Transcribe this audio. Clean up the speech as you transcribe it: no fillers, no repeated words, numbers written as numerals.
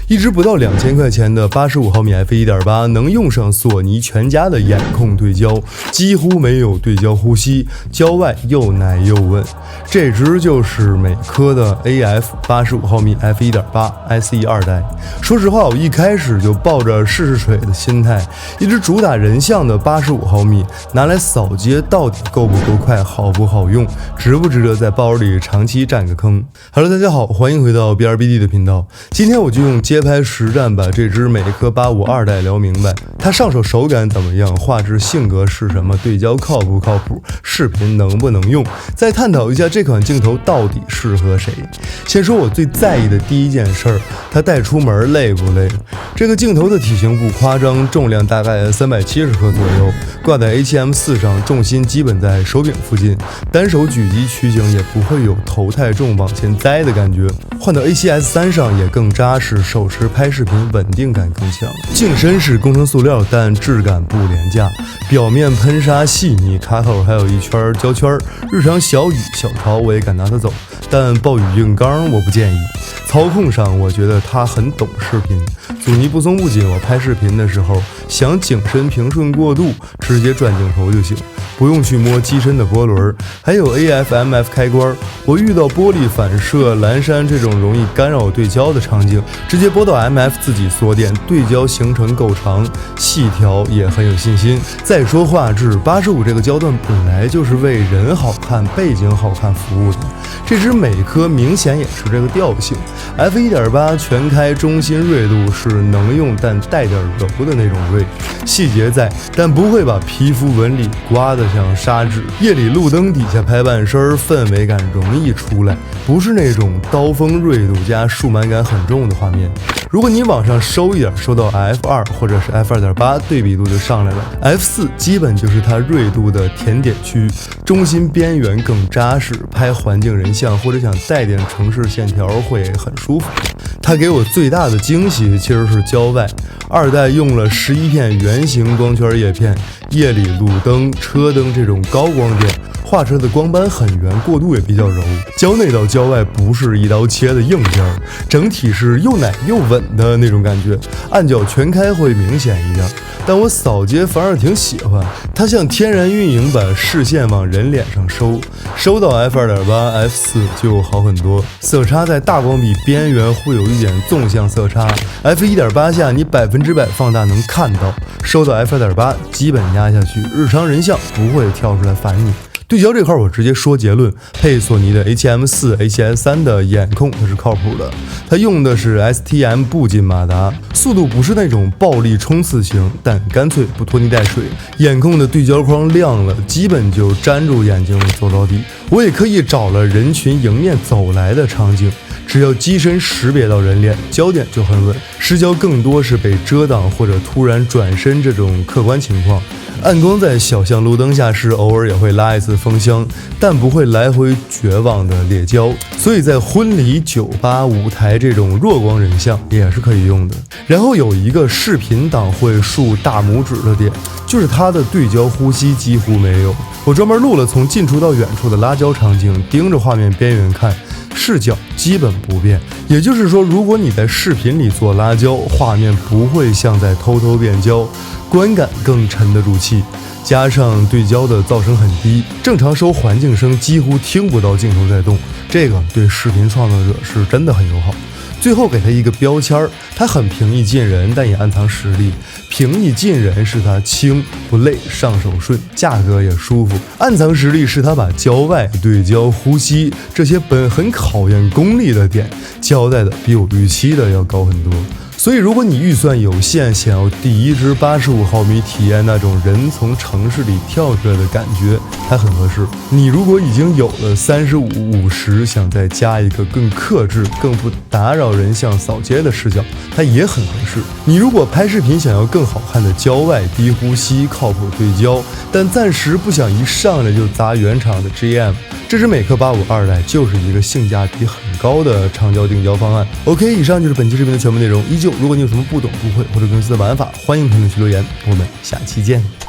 一支不到2000块钱的85毫米 f1.8 能用上索尼全家的眼控对焦，几乎没有对焦呼吸，焦外又奶又稳。这支就是美科的 AF 85毫米 f1.8 SE 2代。说实话，我一开始就抱着试试水的心态，一支主打人像的85毫米拿来扫街到底够不够快，好不好用，值不值得在包里长期占个坑。Hello， 大家好，欢迎回到 BRBD 的频道。今天我就用街拍实战把这支美科85 2代聊明白，它上手手感怎么样，画质性格是什么，对焦靠不靠谱，视频能不能用，再探讨一下这款镜头到底适合谁。先说我最在意的第一件事儿，它带出门累不累？这个镜头的体型不夸张，重量大概370克左右，挂在 A7M4 上，重心基本在手柄附近，单手举击取景也不会有头太重往前栽的感觉，换到 A7S3 上也更扎实，手持拍视频稳定感更强。镜身是工程塑料，但质感不廉价，表面喷砂细腻，卡口还有一圈胶圈，日常小雨小潮我也敢拿它走，但暴雨硬刚我不建议。操控上我觉得它很懂视频，阻尼不松不紧，我拍视频的时候想景深平顺过渡，直接转镜头就行，不用去摸机身的波轮。还有 AF/MF 开关，我遇到玻璃反射、蓝山这种容易干扰对焦的场景，直接拨到 MF 自己缩电，对焦行程够长，细调也很有信心。再说画质，85这个焦段本来就是为人好看、背景好看服务的，这支美科明显也是这个调性。F1.8 全开中心锐度是能用但带点柔的那种锐，细节在，但不会把皮肤纹理刮得像砂纸。夜里路灯底下拍半身，氛围感容易出来，不是那种刀锋锐度加数码感很重的画面。如果你往上收一点，收到 F2 或者是 F2.8， 对比度就上来了。F4 基本就是它锐度的甜点区，中心边缘更扎实，拍环境人像或者想带点城市线条会很舒服。它给我最大的惊喜其实是焦外，2代用了11片圆形光圈叶片，夜里路灯、车灯这种高光点，画出来的光斑很圆，过渡也比较柔。焦内到焦外不是一刀切的硬件，整体是又奶又稳的那种感觉，暗角全开会明显一点，但我扫街反而挺喜欢，它像天然运营把视线往人脸上收到 F2.8、F4 就好很多，色差在大光比边缘会有一点纵向色差， F1.8 下你100%放大能看到，收到 F2.8 基本压下去，日常人像不会跳出来烦你。对焦这块我直接说结论，配索尼的 A7M4、A7S3 的眼控它是靠谱的，它用的是 STM 步进马达，速度不是那种暴力冲刺型，但干脆不拖泥带水。眼控的对焦框亮了，基本就粘住眼睛走到底。我也可以找了人群迎面走来的场景，只要机身识别到人脸，焦点就很稳，失焦更多是被遮挡或者突然转身这种客观情况。暗光在小巷路灯下时偶尔也会拉一次风箱，但不会来回绝望的裂焦，所以在婚礼、酒吧、舞台这种弱光人像也是可以用的。然后有一个视频党会竖大拇指的点，就是它的对焦呼吸几乎没有。我专门录了从近处到远处的拉焦场景，盯着画面边缘看，视角基本不变。也就是说，如果你在视频里做拉焦，画面不会像在偷偷变焦，观感更沉得住气。加上对焦的噪声很低，正常收环境声几乎听不到镜头在动，这个对视频创作者是真的很友好。最后给它一个标签，它很平易近人，但也暗藏实力。平易近人是它轻不累，上手顺，价格也舒服。暗藏实力是它把焦外、对焦、呼吸这些本很考验功力的点交代的比我预期的要高很多。所以如果你预算有限，想要第一支85毫米体验那种人从城市里跳出来的感觉，它很合适。你如果已经有了35、50，想再加一个更克制、更不打扰人像扫街的视角，它也很合适。你如果拍视频想要更好看的焦外、低呼吸、靠谱对焦，但暂时不想一上来就砸原厂的 GM， 这支美科85 2代就是一个性价比很高的长焦定焦方案。OK， 以上就是本期视频的全部内容。依旧，如果你有什么不懂、不会或者公司的玩法，欢迎评论区留言，我们下期见。